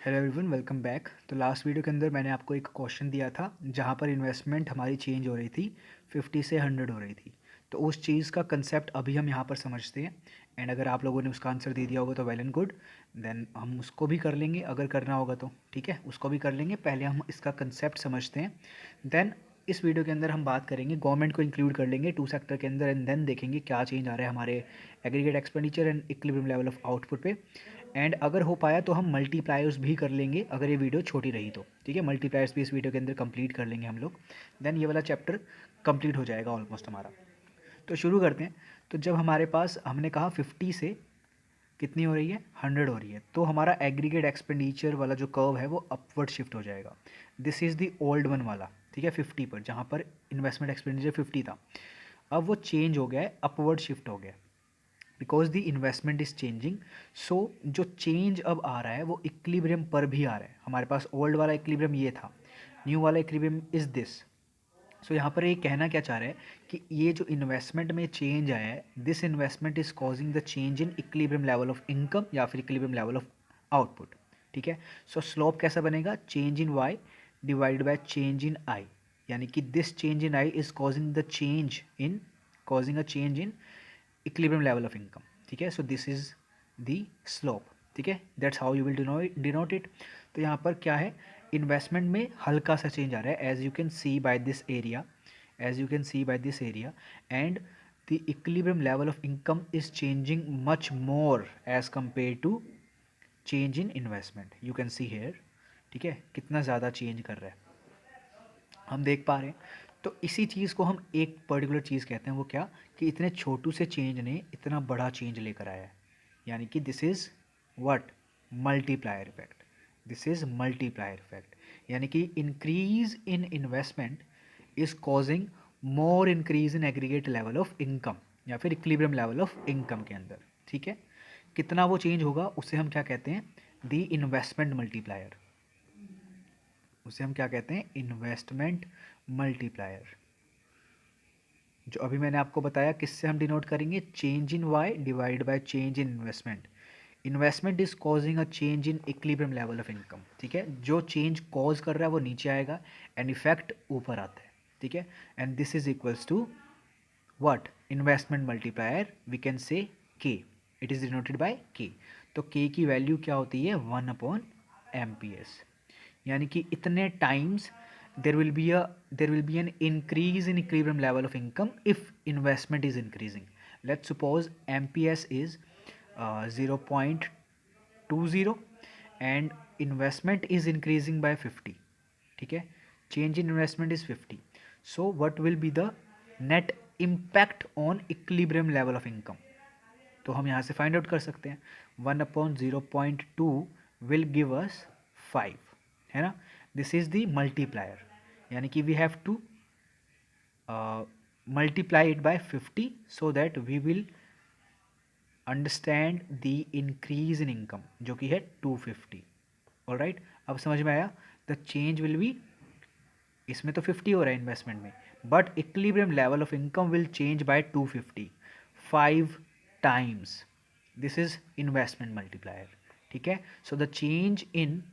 Hello everyone, welcome back. तो last video के अंदर मैंने आपको एक क्वेश्चन दिया था जहाँ पर इन्वेस्टमेंट हमारी चेंज हो रही थी, 50 से 100 हो रही थी। तो उस चीज़ का कंसेप्ट अभी हम यहाँ पर समझते हैं। एंड अगर आप लोगों ने उसका आंसर दे दिया होगा तो वेल एंड गुड, देन हम उसको भी कर लेंगे अगर करना होगा तो। ठीक है, उसको भी कर लेंगे। पहले हम इसका कंसेप्ट समझते हैं, देन इस वीडियो के अंदर हम बात करेंगे, गवर्नमेंट को इंक्लूड कर लेंगे टू सेक्टर के अंदर, एंड देन देखेंगे क्या चेंज आ रहा है हमारे aggregate expenditure and equilibrium level of output पे। एंड अगर हो पाया तो हम मल्टीप्लायर्स भी कर लेंगे अगर ये वीडियो छोटी रही तो। ठीक है, मल्टीप्लायर्स भी इस वीडियो के अंदर कंप्लीट कर लेंगे हम लोग, देन ये वाला चैप्टर कंप्लीट हो जाएगा ऑलमोस्ट हमारा। तो शुरू करते हैं। तो जब हमारे पास हमने कहा 50 से कितनी हो रही है, 100 हो रही है, तो हमारा एग्रीगेट एक्सपेंडिचर वाला जो कर्व है वो अपवर्ड शिफ्ट हो जाएगा। This is the old one वाला। ठीक है, 50 पर जहाँ पर इन्वेस्टमेंट एक्सपेंडिचर 50 था, अब वो चेंज हो गया है, अपवर्ड शिफ्ट हो गया, because the investment is changing. So जो चेंज अब आ रहा है वो इक्विलिब्रियम पर भी आ रहा है। हमारे पास ओल्ड वाला इक्विलिब्रियम ये था, न्यू वाला इक्विलिब्रियम इज दिस। सो यहाँ पर ये कहना क्या चाह रहा है कि ये जो इन्वेस्टमेंट में चेंज आया है, this investment is causing the change in equilibrium level of income या फिर इक्विलिब्रियम लेवल ऑफ आउटपुट। ठीक है, सो स्लोप कैसा बनेगा, change in Y divide by change in I, यानी कि this change in I is causing the change in, causing a change in equilibrium level of income. ठीक है, so this is the slope. ठीक है, that's how you will denote it. तो यहाँ पर क्या है, इन्वेस्टमेंट में हल्का सा चेंज आ रहा है, as you can see by this area, as you can see by this area, and the equilibrium level of income is changing much more as compare to change in investment. You can see here. ठीक है, कितना ज़्यादा change कर रहा है हम देख पा रहे हैं। तो इसी चीज़ को हम एक पर्टिकुलर चीज़ कहते हैं, वो क्या, कि इतने छोटू से चेंज ने इतना बड़ा चेंज लेकर आया है, यानी कि this is what, multiplier effect. This is multiplier effect, यानी कि increase in investment is causing more increase in aggregate level of income या फिर इक्विलिब्रियम लेवल ऑफ इनकम के अंदर। ठीक है, कितना वो चेंज होगा उसे हम क्या कहते हैं, द इन्वेस्टमेंट मल्टीप्लायर। उसे हम क्या कहते हैं, इन्वेस्टमेंट मल्टीप्लायर। जो अभी मैंने आपको बताया, किससे हम डिनोट करेंगे, change in Y divide by change in investment. Investment is causing a change in equilibrium level of income. ठीक है, जो चेंज कॉज कर रहा है वो नीचे आएगा एंड इफेक्ट ऊपर आता है। ठीक है, and this is equals to what, investment multiplier, we can say k, it is denoted by के। तो के की वैल्यू क्या होती है, 1/MPS, यानी कि इतने times there will be an increase in equilibrium level of income if investment is increasing. Let's suppose MPS is 0.20 and investment is increasing by 50. ठीक है, change in investment is 50. So what will be the net impact on equilibrium level of income? तो हम यहाँ से find out कर सकते हैं, 1/0.2 will give us 5, है ना। दिस इज द मल्टीप्लायर, यानी कि we have to multiply it by 50 so that we will understand the increase in income, जो कि है 250। ऑलराइट, अब समझ में आया, द चेंज विल बी, इसमें तो 50 हो रहा है इन्वेस्टमेंट में, but equilibrium level of income will change bye 250, 5 times. This is investment multiplier. ठीक है, so the change in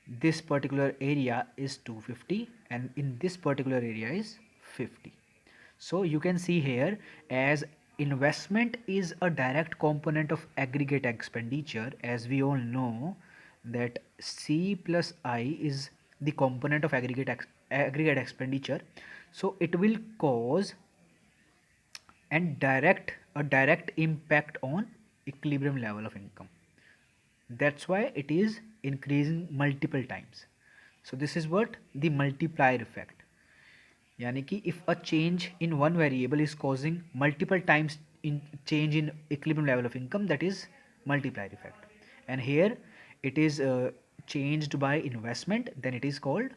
this particular area is 250 and in this particular area is 50. So you can see here, as investment is a direct component of aggregate expenditure, as we all know that C plus I is the component of aggregate expenditure. So it will cause and direct impact on equilibrium level of income. That's why it is increasing multiple times. So this is what the multiplier effect, यानी कि if a change in one variable is causing multiple times in change in equilibrium level of income, that is multiplier effect. And here it is changed by investment, then it is called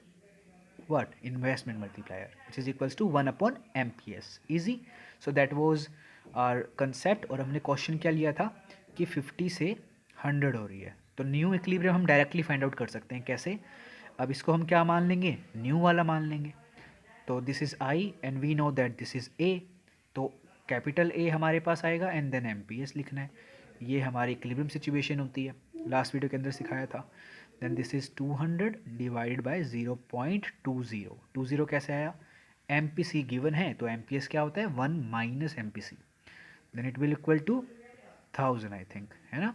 what, investment multiplier, which is equals to 1/MPS. easy. So that was our concept. और हमने question क्या लिया था कि 50 से 100 हो रही है, तो न्यू इक्विलिब्रियम हम डायरेक्टली फाइंड आउट कर सकते हैं। कैसे, अब इसको हम क्या मान लेंगे, न्यू वाला मान लेंगे। तो this is I and we know that this is A, तो कैपिटल ए हमारे पास आएगा एंड देन MPS लिखना है। ये हमारी इक्विलिब्रियम सिचुएशन होती है। लास्ट वीडियो के अंदर सिखाया था। Then this is 200 divided by 0.20। 20 कैसे आया? एम पी सी गिवन है तो एम पी एस क्या होता है? 1 minus M P C. Then it will equal to 1000 I think, है ना?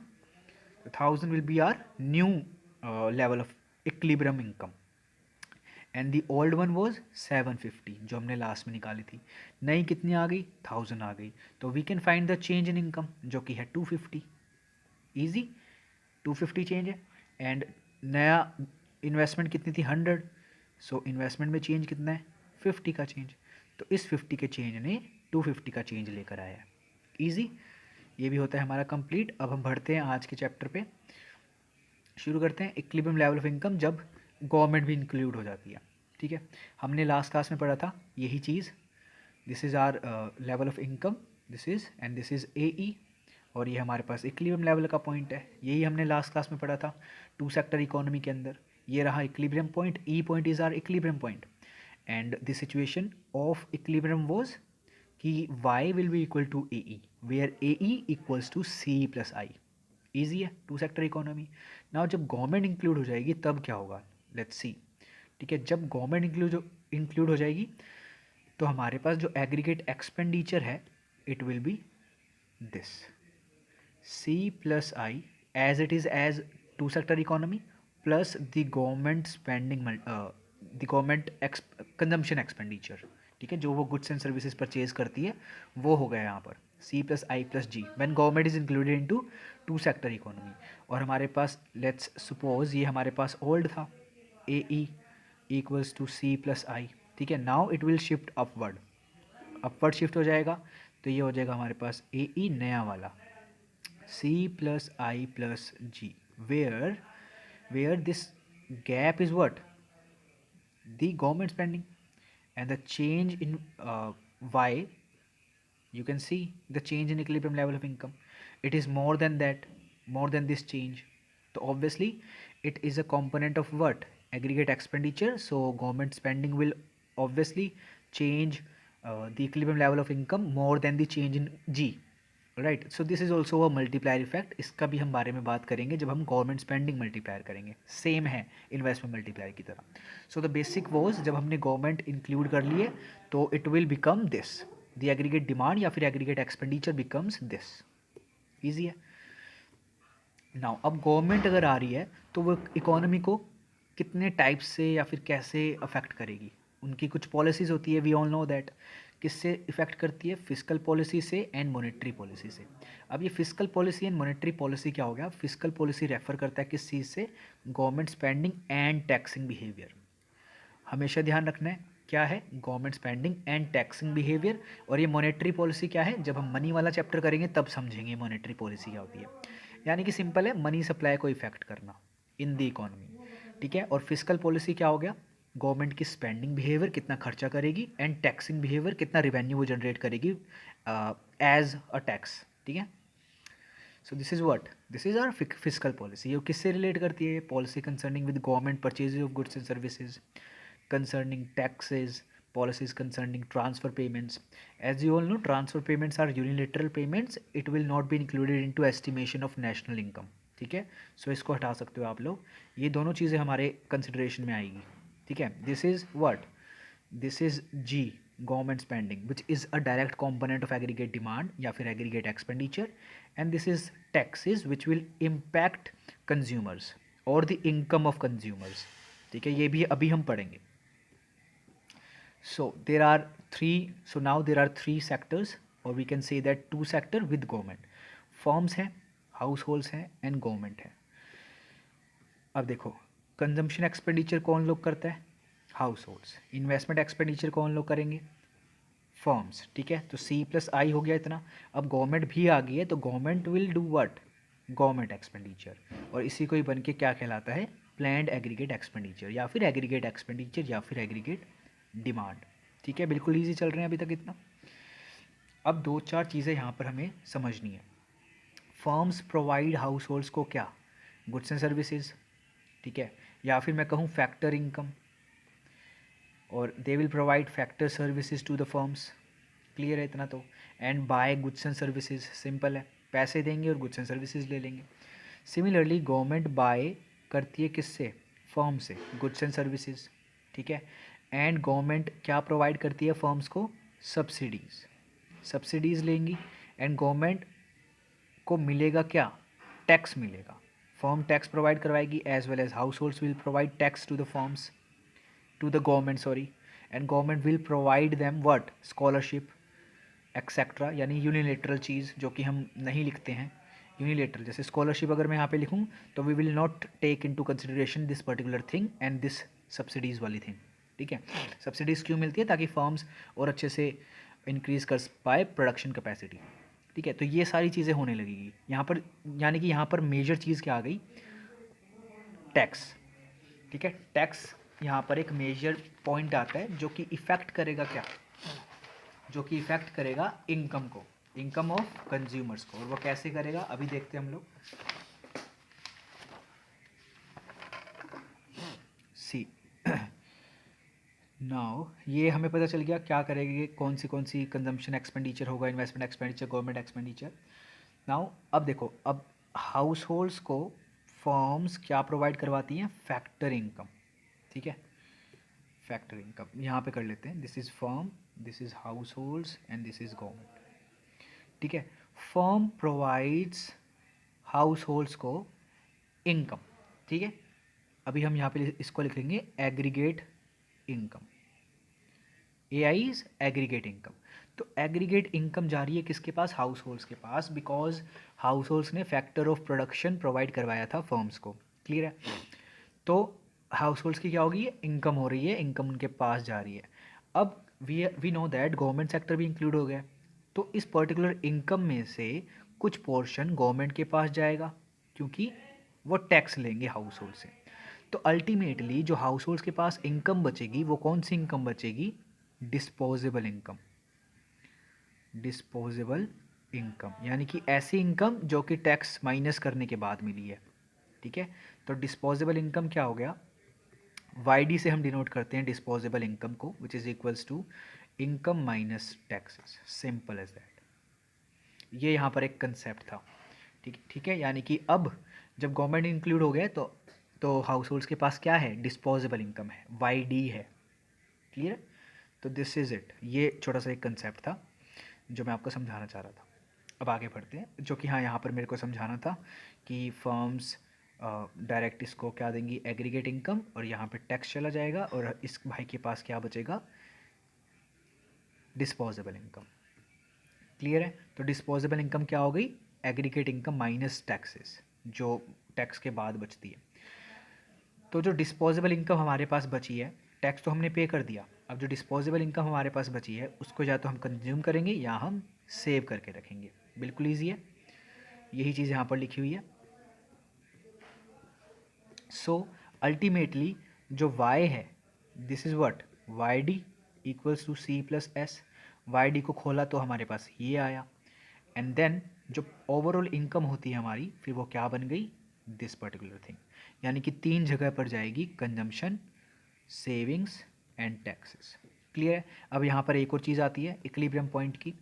1000 will be our new level of equilibrium income and the old one was 750 जो हमने लास्ट में निकाली थी। नई कितनी आ गई? 1000 आ गई। तो we can find the change in income जो कि है 250। ईजी, 250 चेंज है। एंड नया इन्वेस्टमेंट कितनी थी? 100। सो इन्वेस्टमेंट में चेंज कितना है? 50 का चेंज। तो इस 50 के चेंज ने 250 का चेंज लेकर आया है। ईजी, ये भी होता है हमारा कंप्लीट। अब हम बढ़ते हैं आज के चैप्टर पे, शुरू करते हैं इक्विलिब्रियम लेवल ऑफ इनकम जब गवर्नमेंट भी इंक्लूड हो जाती है। ठीक है, हमने लास्ट क्लास में पढ़ा था यही चीज़। This is our level of income, this is and this is A E, और ये हमारे पास इक्विलिब्रियम लेवल का पॉइंट है। यही हमने लास्ट क्लास में पढ़ा था 2 सेक्टर इकोनॉमी के अंदर। ये रहा equilibrium point, E point is our equilibrium point and the situation of equilibrium was कि y will be equal to A E, where A E equals to C plus I. Easy है, 2 sector economy. Now जब government include हो जाएगी तब क्या होगा? Let's see. ठीक है, जब गवर्नमेंट इंक्लूड हो जाएगी तो हमारे पास जो एग्रीगेट एक्सपेंडिचर है it will be this C plus I as it is as 2 sector economy plus the government spending, the government consumption expenditure. ठीक है, जो वो गुड्स एंड सर्विसेज परचेज करती है वो हो गया यहाँ पर C plus I plus G when government is included into 2 sector economy. और हमारे पास लेट्स सपोज ये हमारे पास ओल्ड था A E equals to C plus I. ठीक है, now it will shift upward, upward shift हो जाएगा। तो ये हो जाएगा हमारे पास ए ई नया वाला C plus I plus G, where this gap is what? The government spending. And the change in y, you can see the change in equilibrium level of income, it is more than that, more than this change. So obviously it is a component of what? Aggregate expenditure. So government spending will obviously change the equilibrium level of income more than the change in g, right? So this is also a multiplier effect. इसका भी हम बारे में बात करेंगे जब हम government spending multiplier करेंगे। सेम है इन्वेस्टमेंट मल्टीप्लायर की तरह। सो द बेसिक वॉज जब हमने गवर्नमेंट इंक्लूड कर लिए तो it will become this, the aggregate demand या फिर aggregate expenditure becomes this. Easy है। नाउ अब गवर्नमेंट अगर आ रही है तो वो इकोनॉमी को कितने टाइप से या फिर कैसे अफेक्ट करेगी? उनकी कुछ पॉलिसीज़ होती है, वी ऑल नो दैट। किससे इफेक्ट करती है? फिस्कल पॉलिसी से एंड मॉनेटरी पॉलिसी से। अब ये fiscal policy and monetary policy क्या हो गया? फिस्कल पॉलिसी रेफर करता है किस चीज़ से? Government spending and taxing behaviour. हमेशा ध्यान रखना है क्या है? Government spending and taxing behaviour. और ये मॉनेटरी पॉलिसी क्या है? जब हम मनी वाला चैप्टर करेंगे तब समझेंगे मॉनेटरी पॉलिसी क्या होती है। यानी कि सिंपल है, मनी सप्लाई को इफेक्ट करना इन द इकोनॉमी। ठीक है, और फिस्कल पॉलिसी क्या हो गया? गवर्नमेंट की स्पेंडिंग बिहेवियर कितना खर्चा करेगी एंड टैक्सिंग बिहेवियर कितना रिवेन्यू वो जनरेट करेगी एज अ टैक्स। ठीक है, so this is what, this is our fiscal policy. ये किससे रिलेट करती है? Policy concerning with government purchase of goods and services, concerning taxes, policies concerning transfer payments. As you all know, transfer payments are unilateral payments. It will not be included into estimation of national income. ठीक है, सो इसको हटा सकते हो आप लोग। ये दोनों चीज़ें हमारे कंसिडरेशन में आएगी। ठीक है, this is what, this is G government spending which is a direct component of aggregate demand या फिर aggregate expenditure, and this is taxes which will impact consumers और द इनकम ऑफ कंज्यूमर्स। ठीक है, ये भी अभी हम पढ़ेंगे। So there are three sectors, or we can say that 2 sector with government. Firms हैं, households हैं and government है। अब देखो, कंजम्पशन एक्सपेंडिचर कौन लोग करता है? House holds. इन्वेस्टमेंट एक्सपेंडिचर कौन लोग करेंगे? फर्म्स। ठीक है, तो सी प्लस आई हो गया इतना। अब गवर्नमेंट भी आ गई है तो government will do what? Government expenditure. और इसी को ही बन के क्या कहलाता है? प्लान्ड एग्रीगेट एक्सपेंडिचर या फिर एग्रीगेट एक्सपेंडिचर या फिर एग्रीगेट डिमांड। ठीक है, बिल्कुल ईजी चल रहे हैं अभी तक इतना। अब 2-4 चीज़ें यहाँ पर हमें समझनी है। फर्म्स प्रोवाइड हाउस होल्ड्स को क्या? Goods and services. ठीक है, या फिर मैं कहूँ फैक्टर इनकम, और they will provide factor services to the firms. Clear है इतना तो? And buy goods and services, simple है, पैसे देंगे और गुड्स एंड सर्विसेज ले लेंगे। सिमिलरली गवर्नमेंट बाय करती है किससे? फर्म से, गुड्स एंड सर्विसेज, ठीक है। एंड गवर्नमेंट क्या प्रोवाइड करती है फर्म्स को? सब्सिडीज़, सब्सिडीज़ लेंगी एंड गवर्नमेंट को मिलेगा क्या? टैक्स मिलेगा। फर्म टैक्स प्रोवाइड करवाएगी as well as households will provide tax to the firms, to the government sorry, and government will provide them what? Scholarship etcetera, यानी unilateral चीज़ जो कि हम नहीं लिखते हैं। यूनिलेटरल जैसे स्कॉलरशिप अगर मैं यहाँ पे लिखूँ तो we will not take into consideration this particular thing and this subsidies वाली थिंग, ठीक है। सब्सिडीज़ क्यों मिलती है? ताकि फर्म्स और अच्छे से इंक्रीज़ कर पाए प्रोडक्शन कैपेसिटी, ठीक है। तो ये सारी चीज़ें होने लगेगी यहाँ पर, यानी कि यहाँ पर मेजर चीज़ क्या आ गई? टैक्स, ठीक है। टैक्स यहाँ पर एक मेजर पॉइंट आता है जो कि इफ़ेक्ट करेगा क्या? जो कि इफ़ेक्ट करेगा इनकम को, इनकम ऑफ कंज्यूमर्स को। और वो कैसे करेगा अभी देखते हैं हम लोग। सी नाउ ये हमें पता चल गया क्या करेंगे, कौन सी कंजम्पशन एक्सपेंडिचर होगा, investment expenditure, government expenditure. Now अब देखो, अब हाउस होल्ड्स को फर्म्स क्या प्रोवाइड करवाती हैं? फैक्टर इनकम, ठीक है। फैक्टर इनकम यहाँ पे कर लेते हैं, this is firm, this is house holds and this is government, ठीक है। फर्म प्रोवाइड्स हाउस होल्ड्स को इनकम, ठीक है। अभी हम यहाँ पे इसको लिख लेंगे aggregate income, A I is aggregate income. तो एग्रीगेट इनकम जा रही है किसके पास? हाउस होल्ड्स के पास, बिकॉज हाउस होल्ड्स ने फैक्टर ऑफ प्रोडक्शन प्रोवाइड करवाया था फर्म्स को, क्लियर है। तो हाउस होल्ड्स की क्या होगी? इनकम हो रही है, इनकम उनके पास जा रही है। अब we know that government sector भी इंक्लूड हो गया, तो इस पर्टिकुलर इनकम में से कुछ पोर्शन गवर्नमेंट के पास जाएगा क्योंकि वो टैक्स लेंगे हाउस होल्ड से। तो अल्टीमेटली जो हाउस होल्ड्स के पास इनकम बचेगी वो कौन सी इनकम बचेगी? डिस्पोजेबल इनकम, डिस्पोजेबल इनकम यानी कि ऐसी इनकम जो कि टैक्स माइनस करने के बाद मिली है, ठीक है। तो डिस्पोजेबल इनकम क्या हो गया? वाई डी से हम डिनोट करते हैं डिस्पोजेबल इनकम को, which is equals to income minus taxes, simple as that. ये यहाँ पर एक कंसेप्ट था, ठीक है। यानी कि अब जब गवर्नमेंट इंक्लूड हो गया तो हाउस होल्ड्स के पास क्या है? डिस्पोजेबल इनकम है, वाई डी है, क्लियर। तो दिस इज़ इट, ये छोटा सा एक कंसेप्ट था जो मैं आपको समझाना चाह रहा था। अब आगे बढ़ते हैं, जो कि हाँ यहाँ पर मेरे को समझाना था कि फर्म्स डायरेक्ट इसको क्या देंगी? एग्रीगेट इनकम, और यहाँ पे टैक्स चला जाएगा और इस भाई के पास क्या बचेगा? डिस्पोजेबल इनकम, क्लियर है। तो डिस्पोजेबल इनकम क्या हो गई? एग्रीगेट इनकम माइनस टैक्सेस, जो टैक्स के बाद बचती है। तो जो डिस्पोजेबल इनकम हमारे पास बची है, टैक्स तो हमने पे कर दिया, अब जो डिस्पोजेबल इनकम हमारे पास बची है उसको या तो हम कंज्यूम करेंगे या हम सेव करके रखेंगे, बिल्कुल ईजी है। यही चीज़ यहाँ पर लिखी हुई है। सो अल्टीमेटली जो y है, this is what? Y D equals to C plus S. Y D को खोला तो हमारे पास ये आया, एंड देन जो ओवरऑल इनकम होती है हमारी, फिर वो क्या बन गई? This particular thing. यानी कि तीन जगह पर जाएगी, consumption, savings and taxes, clear है। अब यहाँ पर एक और चीज़ आती है इक्विलिब्रियम पॉइंट की,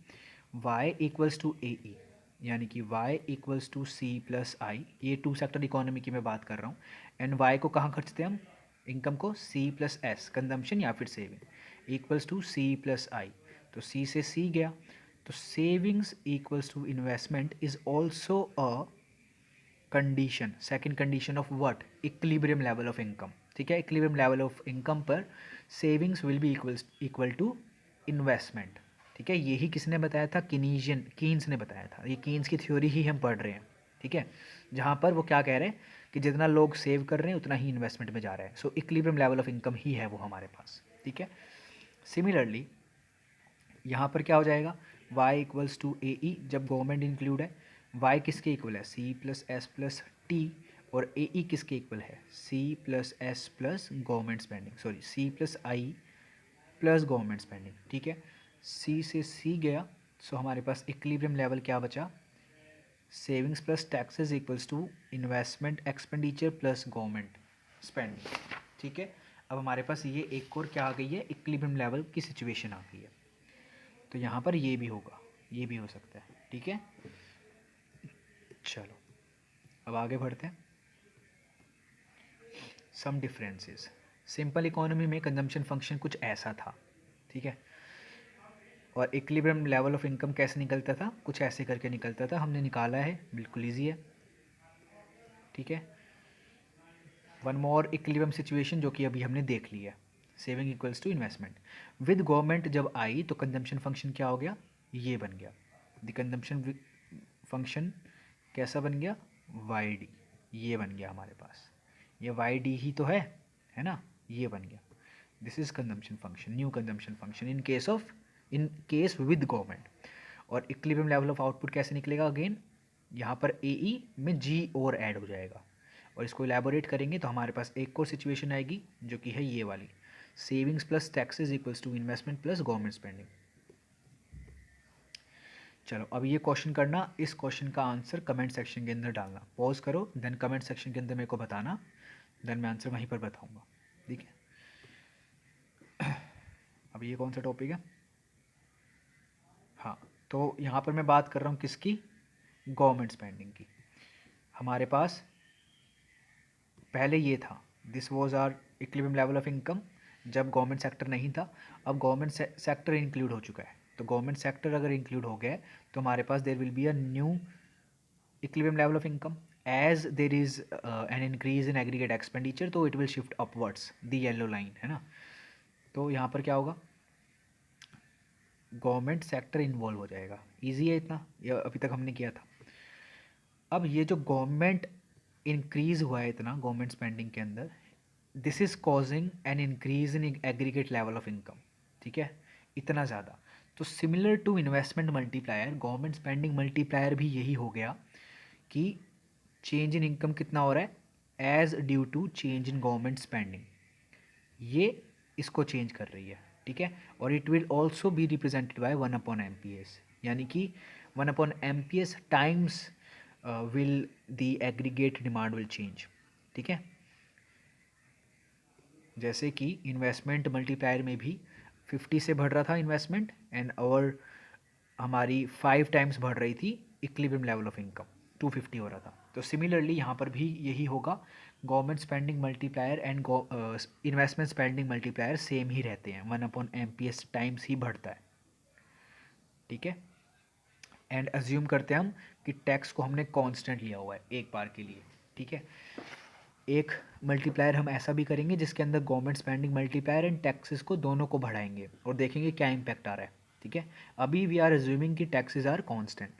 y equals to A E, यानी कि y equals to C plus I. ये टू सेक्टर इकोनॉमी की मैं बात कर रहा हूँ। एंड y को कहाँ खर्चते हैं हम? इनकम को c प्लस एस, कंजम्पशन या फिर saving, equals to c plus I. तो c से c गया, तो savings equals to investment is also a condition, second condition of what? Equilibrium level of income, ठीक है। इक्विलिब्रियम लेवल ऑफ इनकम पर savings will be equal to investment, ठीक है। यही किसने बताया था? कीन्स ने बताया था। ये कीन्स की थ्योरी ही हम पढ़ रहे हैं, ठीक है। जहाँ पर वो क्या कह रहे हैं कि जितना लोग सेव कर रहे हैं उतना ही इन्वेस्टमेंट में जा रहा है। So equilibrium level of income ही है वो हमारे पास, ठीक है। सिमिलरली यहाँ पर क्या हो जाएगा? y equals to A E, जब गवर्नमेंट इंक्लूड है, y किसके इक्वल है? c plus S plus T, और ए ई किसके इक्वल है? c plus S plus government spending, sorry c plus I plus government spending, ठीक है। c से c गया, सो हमारे पास इक्विलिब्रियम लेवल क्या बचा? Savings plus taxes equals to investment expenditure plus government spending, ठीक है। अब हमारे पास ये एक और क्या आ गई है? इक्विलिब्रियम लेवल की सिचुएशन आ गई है। तो यहाँ पर ये भी होगा, ये भी हो सकता है, ठीक है। चलो अब आगे बढ़ते हैं। Some differences. सिंपल इकोनॉमी में कंजम्पशन फंक्शन कुछ ऐसा था, ठीक है। और इक्विलिब्रियम लेवल ऑफ इनकम कैसे निकलता था, कुछ ऐसे करके निकलता था। हमने निकाला है, बिल्कुल ईजी है, ठीक है। वन मोर इक्विलिब्रियम सिचुएशन जो कि अभी हमने देख ली है, saving equals to investment. With government जब आई तो कंजम्पशन फंक्शन क्या हो गया, ये बन गया। द कंजम्पशन फंक्शन कैसा बन गया, वाई डी, ये बन गया हमारे पास। ये वाई डी ही तो है ना, ये बन गया। This is consumption function, new consumption function in case with government. और इक्विलिब्रियम लेवल ऑफ आउटपुट कैसे निकलेगा, अगेन यहाँ पर ए ई में जी और ऐड हो जाएगा। और इसको इलेबोरेट करेंगे तो हमारे पास एक और सिचुएशन आएगी जो कि है ये वाली, savings plus taxes equals to investment plus government spending. चलो अब ये क्वेश्चन करना, इस क्वेश्चन का आंसर कमेंट सेक्शन के अंदर डालना। पॉज करो, देन कमेंट सेक्शन के अंदर मेरे को बताना, देन मैं आंसर वहीं पर बताऊंगा, ठीक है। अब ये कौन सा टॉपिक है, हाँ, तो यहाँ पर मैं बात कर रहा हूँ किसकी, गवर्नमेंट स्पेंडिंग की। हमारे पास पहले ये था, this was our equilibrium level of income जब गवर्नमेंट सेक्टर नहीं था। अब गवर्नमेंट सेक्टर इंक्लूड हो चुका है, तो गवर्नमेंट सेक्टर अगर इंक्लूड हो गया है तो हमारे पास there will be a new equilibrium level of income. As there is an increase in aggregate expenditure तो it will shift upwards, the yellow line है ना। तो यहाँ पर क्या होगा, गवर्नमेंट सेक्टर इन्वॉल्व हो जाएगा। ईजी है इतना, ये अभी तक हमने किया था। अब ये जो गवर्नमेंट इंक्रीज हुआ है इतना गवर्नमेंट स्पेंडिंग के अंदर, this is causing an increase in aggregate level of income, ठीक है, इतना ज़्यादा। तो similar to investment multiplier, government spending multiplier भी यही हो गया कि चेंज इन इनकम कितना हो रहा है, as due to change in government spending, ये इसको चेंज कर रही है, ठीक है। और it will also be represented by 1/MP/s, यानी कि 1/MP/s times will the aggregate demand will change, ठीक है। जैसे कि इन्वेस्टमेंट मल्टीप्लायर में भी 50 से बढ़ रहा था इन्वेस्टमेंट, एंड और हमारी 5 टाइम्स बढ़ रही थी इक्विलिब्रियम लेवल ऑफ इनकम, 250 हो रहा था। तो सिमिलरली यहाँ पर भी यही होगा, government spending multiplier and investment spending multiplier same ही रहते हैं, 1/MP/s टाइम्स ही बढ़ता है, ठीक है। एंड अज्यूम करते हैं हम कि टैक्स को हमने कांस्टेंट लिया हुआ है एक बार के लिए, ठीक है। एक मल्टीप्लायर हम ऐसा भी करेंगे जिसके अंदर government spending multiplier and taxes को दोनों को बढ़ाएंगे और देखेंगे क्या इम्पैक्ट आ रहा है, ठीक है। अभी वी आर अज्यूमिंग कि taxes are constant.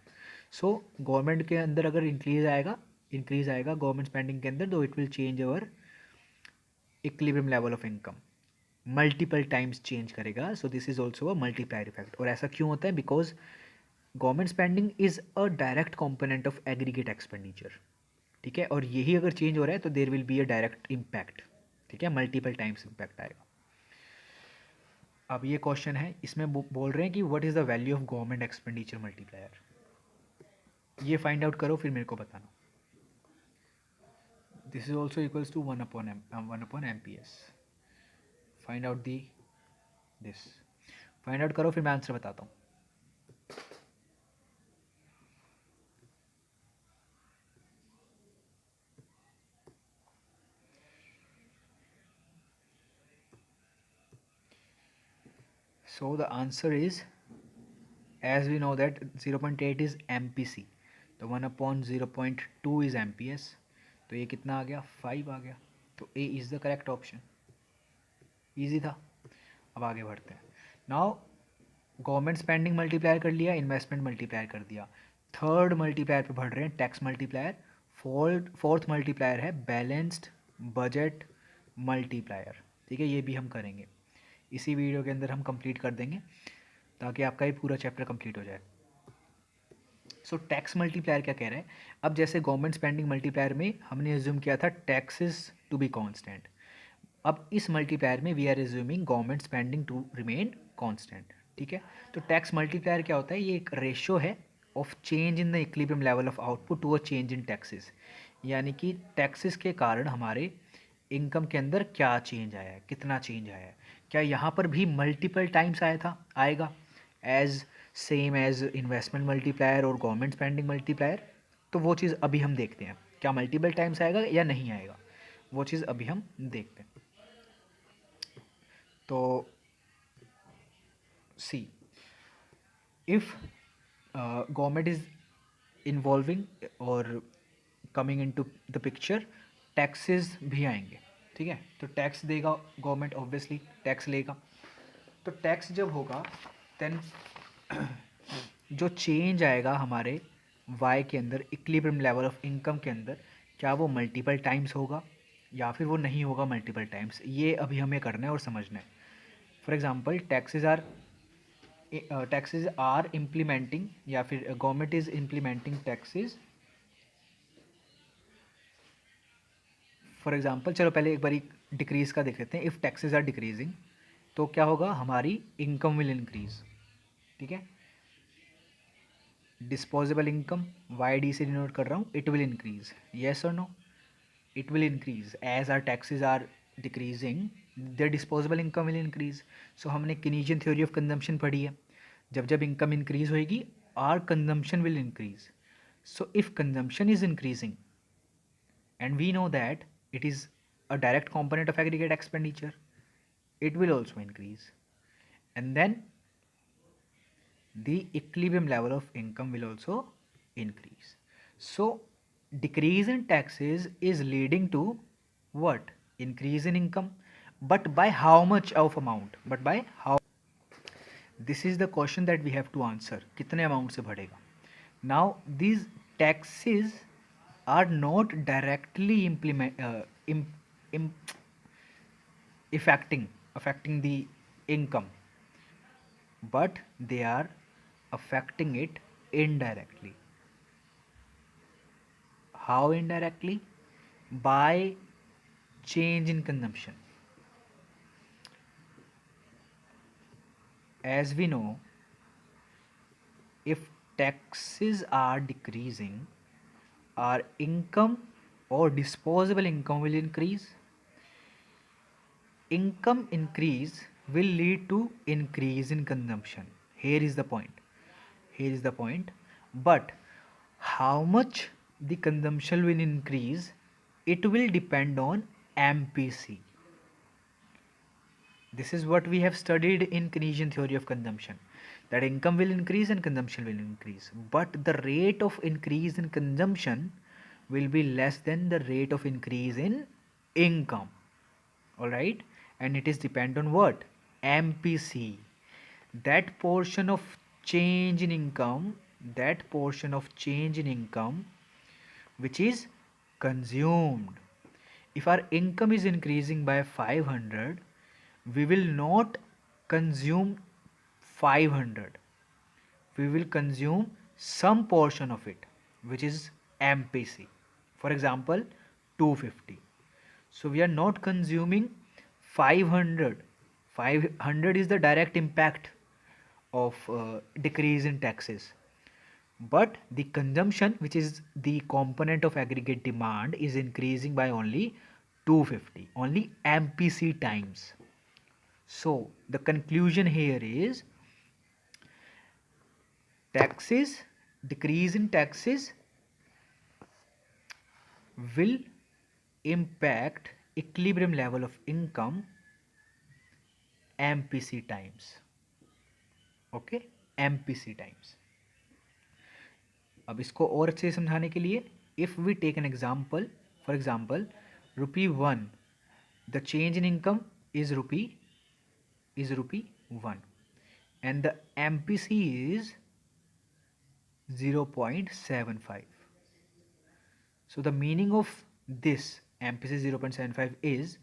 So government के अंदर अगर इंक्रीज आएगा गवर्नमेंट स्पेंडिंग के अंदर, तो it will change our equilibrium level of income, multiple times change करेगा। So this is also a multiplier effect. और ऐसा क्यों होता है, because government spending is a direct component of aggregate expenditure, ठीक है। और यही अगर चेंज हो रहा है तो there will be a direct impact, ठीक है, मल्टीपल टाइम्स इम्पैक्ट आएगा। अब ये क्वेश्चन है, इसमें बोल रहे हैं कि what is the value of government expenditure multiplier, ये फाइंड आउट करो फिर मेरे को बताना। This is also equals to 1/MP/s। Find out the this, find out करो फिर मैं आंसर बताता हूँ। So the answer is, as we know that 0.8 is MPC, तो 1/0.2 is MPS, तो ये कितना आ गया, 5 आ गया। तो A is the correct option. Easy था। अब आगे बढ़ते हैं। नाउ गवर्नमेंट स्पेंडिंग मल्टीप्लायर कर लिया, इन्वेस्टमेंट मल्टीप्लायर कर दिया, थर्ड मल्टीप्लायर पे बढ़ रहे हैं टैक्स मल्टीप्लायर। फोर्थ मल्टीप्लायर है बैलेंस्ड बजट मल्टीप्लायर, ठीक है। ये भी हम करेंगे, इसी वीडियो के अंदर हम कंप्लीट कर देंगे ताकि आपका ये पूरा चैप्टर कंप्लीट हो जाए। सो टैक्स मल्टीप्लायर क्या कह रहे हैं, अब जैसे गवर्नमेंट स्पेंडिंग मल्टीप्लायर में हमने एज्यूम किया था टैक्सेस टू बी कांस्टेंट, अब इस मल्टीप्लायर में we are assuming government spending to remain constant, ठीक है। तो टैक्स मल्टीप्लायर क्या होता है, ये एक रेशियो है of change in the equilibrium level of output to a change in taxes, यानी कि टैक्सेस के कारण हमारे इनकम के अंदर क्या चेंज आया है, कितना चेंज आया है। क्या यहाँ पर भी मल्टीपल टाइम्स आया था, आएगा as same as investment multiplier और गवर्नमेंट स्पेंडिंग मल्टीप्लायर, तो वो चीज़ अभी हम देखते हैं। क्या मल्टीपल टाइम्स आएगा या नहीं आएगा, वो चीज़ अभी हम देखते हैं। तो सी, इफ़ गवर्नमेंट इज इन्वॉल्विंग और coming into the picture, taxes भी आएंगे, ठीक है। तो टैक्स देगा गवर्नमेंट, ऑब्वियसली टैक्स लेगा। तो टैक्स जब होगा देन जो चेंज आएगा हमारे वाई के अंदर, इक्विलिब्रियम लेवल ऑफ इनकम के अंदर, क्या वो मल्टीपल टाइम्स होगा या फिर वो नहीं होगा मल्टीपल टाइम्स, ये अभी हमें करना है और समझना है। For example taxes are implementing, या फिर government is implementing taxes. For example चलो पहले एक बारी डिक्रीज़ का देख लेते हैं। इफ़ टैक्सेस आर डिक्रीजिंग तो क्या होगा, हमारी इनकम विल इंक्रीज, ठीक है। डिस्पोजेबल इनकम वाई डी से डिनोट कर रहा हूँ, इट विल इंक्रीज, येस और no, it will increase as our taxes are decreasing, their disposable income will increase. So हमने Keynesian theory of consumption पढ़ी है, जब जब income increase होएगी our consumption will increase. So if consumption is increasing and we know that it is a direct component of aggregate expenditure, it will also increase, and then the equilibrium level of income will also increase. So decrease in taxes is leading to what? Increase in income. But by how much of amount? But by how? This is the question that we have to answer. कितने amount से बढ़ेगा? Now these taxes are not directly affecting the income, but they are affecting it indirectly. How indirectly? By change in consumption. As we know, if taxes are decreasing, our income or disposable income will increase. Income increase will lead to increase in consumption. Here is the point. Here is the point. But how much the consumption will increase, it will depend on MPC. This is what we have studied in Keynesian theory of consumption, that income will increase and consumption will increase, but the rate of increase in consumption will be less than the rate of increase in income. All right, and it is depend on what? MPC. That portion of change in income, that portion of change in income which is consumed. If our income is increasing by 500, we will not consume 500. We will consume some portion of it, which is MPC. For example, 250. So we are not consuming 500. 500 is the direct impact of decrease in taxes. But the consumption, which is the component of aggregate demand, is increasing by only 250, only MPC times. So the conclusion here is taxes, decrease in taxes will impact equilibrium level of income MPC times. Okay, MPC times. अब इसको और अच्छे से समझाने के लिए, if we take an example, for example ₹1, the change in income is rupee 1 and the MPC is 0.75. So the meaning of this MPC 0.75 is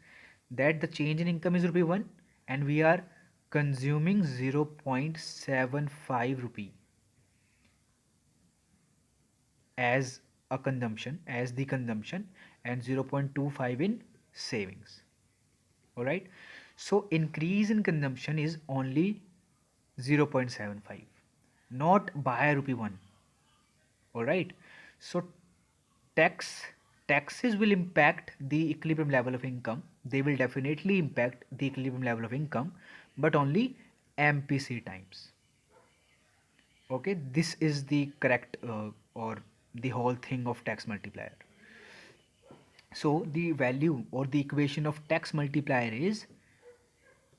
that the change in income is rupee 1 and we are consuming 0.75 rupee as a consumption, as the consumption, and 0.25 in savings. All right, so increase in consumption is only 0.75, not by rupee 1. All right, so taxes will impact the equilibrium level of income. They will definitely impact the equilibrium level of income, but only MPC times. Okay, this is the correct or the whole thing of tax multiplier. So the value or the equation of tax multiplier is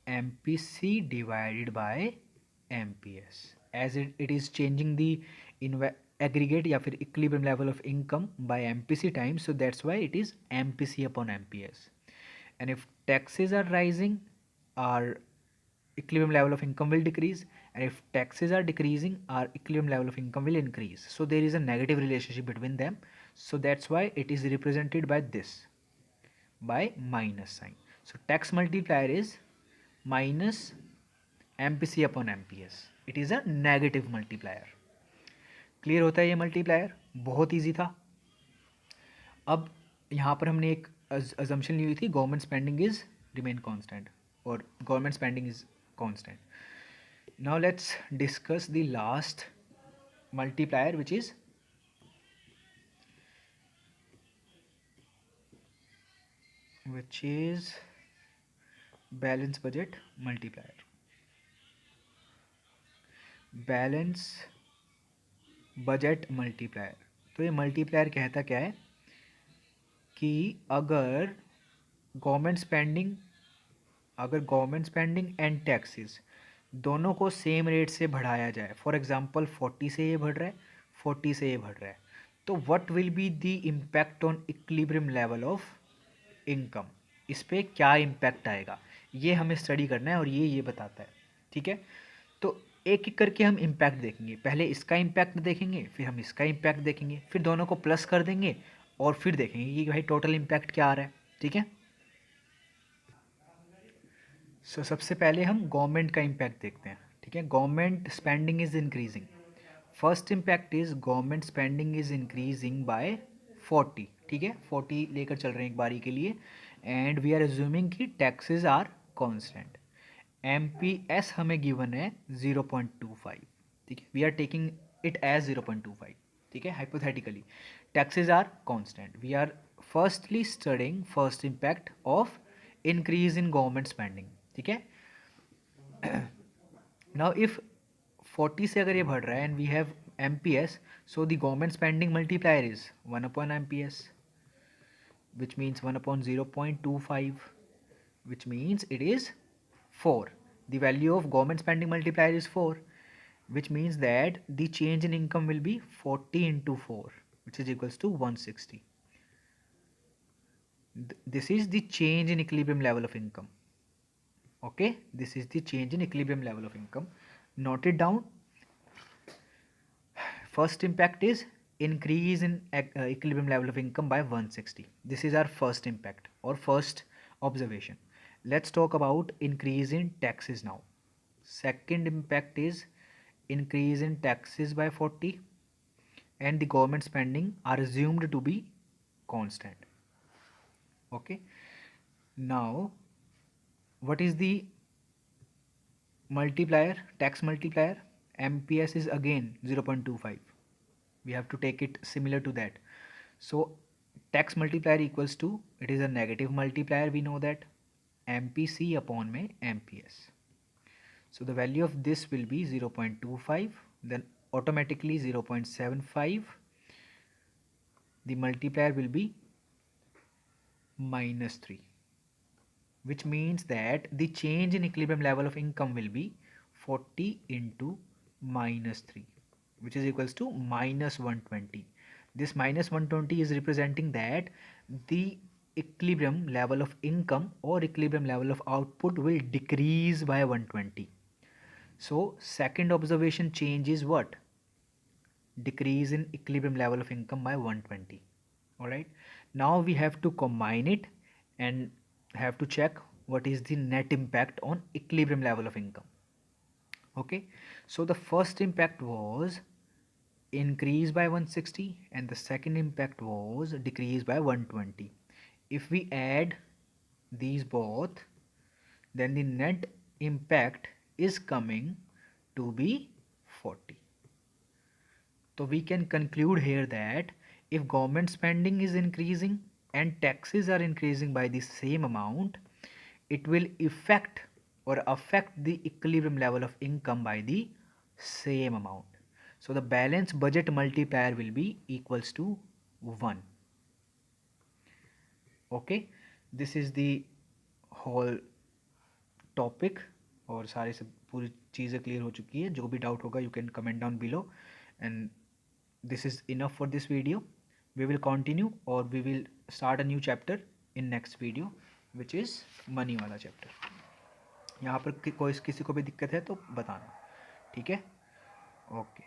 MPC divided by MPS, as it is changing the aggregate या फिर equilibrium level of income by MPC times, so that's why it is MPC upon MPS. And if taxes are rising, our equilibrium level of income will decrease, and if taxes are decreasing, our equilibrium level of income will increase. So there is a negative relationship between them, so that's why it is represented by this, by minus sign. So tax multiplier is minus MPC upon MPS. It is a negative multiplier. Clear होता है ये multiplier? बहुत easy था. अब यहाँ पर हमने एक अजम्पशन ली हुई थी, government spending is remain constant और government spending is constant. Now let's discuss the last multiplier which is balance budget multiplier. Balance budget multiplier. तो ये मल्टीप्लायर कहता क्या है कि अगर गवर्नमेंट स्पेंडिंग एंड टैक्सेस दोनों को सेम रेट से बढ़ाया जाए, फॉर एग्जांपल 40 से ये बढ़ रहा है, 40 से ये बढ़ रहा है, तो what will be the impact on equilibrium level of income. इस पर क्या इम्पैक्ट आएगा ये हमें स्टडी करना है और ये बताता है. ठीक है, तो एक एक करके हम इम्पैक्ट देखेंगे. पहले इसका इम्पैक्ट देखेंगे, फिर हम इसका इम्पैक्ट देखेंगे, फिर दोनों को प्लस कर देंगे और फिर देखेंगे कि भाई टोटल इम्पैक्ट क्या आ रहा है. ठीक है, सो सबसे पहले हम गवर्नमेंट का इम्पैक्ट देखते हैं. ठीक है, government spending is increasing. First impact is government spending is increasing by 40. ठीक है, 40 लेकर चल रहे हैं एक बारी के लिए, एंड वी आर एज्यूमिंग कि टैक्सेस आर कॉन्स्टेंट. MPS हमें गिवन है 0.25. ठीक है, we are taking it as 0.25. ठीक है, hypothetically taxes are constant. We are firstly studying first impact of increase in government spending. ठीक है, नाउ इफ 40 से अगर ये बढ़ रहा है and we have MPS, so the government spending multiplier is 1 upon MPS, which means 1 upon 0.25, which means it is 4. The value of government spending multiplier is 4, which means that the change in income will be 40 into 4, which is equals to 160. This is the change in equilibrium level of income. Okay, this is the change in equilibrium level of income. Note it down. First impact is increase in equilibrium level of income by 160. This is our first impact or first observation. Let's talk about increase in taxes now. Second impact is increase in taxes by 40 and the government spending are assumed to be constant. Okay, now what is the multiplier, tax multiplier? MPS is again 0.25. We have to take it similar to that. So tax multiplier equals to, it is a negative multiplier, we know that, MPC upon में MPS. So the value of this will be 0.25, then automatically 0.75. The multiplier will be -3, which means that the change in equilibrium level of income will be 40 into -3, which is equals to -120. This -120 is representing that the equilibrium level of income or equilibrium level of output will decrease by 120. So second observation change is what? Decrease in equilibrium level of income by 120. Alright, now we have to combine it and have to check what is the net impact on equilibrium level of income. Okay, so the first impact was increase by 160 and the second impact was decrease by 120. If we add these both, then the net impact is coming to be 40. So we can conclude here that if government spending is increasing and taxes are increasing by the same amount, it will affect the equilibrium level of income by the same amount. So the balance budget multiplier will be equals to 1. Okay, this is the whole topic, और सारे सब पूरी चीज़ें clear हो चुकी है। जो भी डाउट होगा you can comment down below, and this is enough for this video. We will continue, or we will start a new chapter in next video, which is money वाला chapter. यहाँ पर कोई किसी को भी दिक्कत है तो बताना, ठीक है? ओके।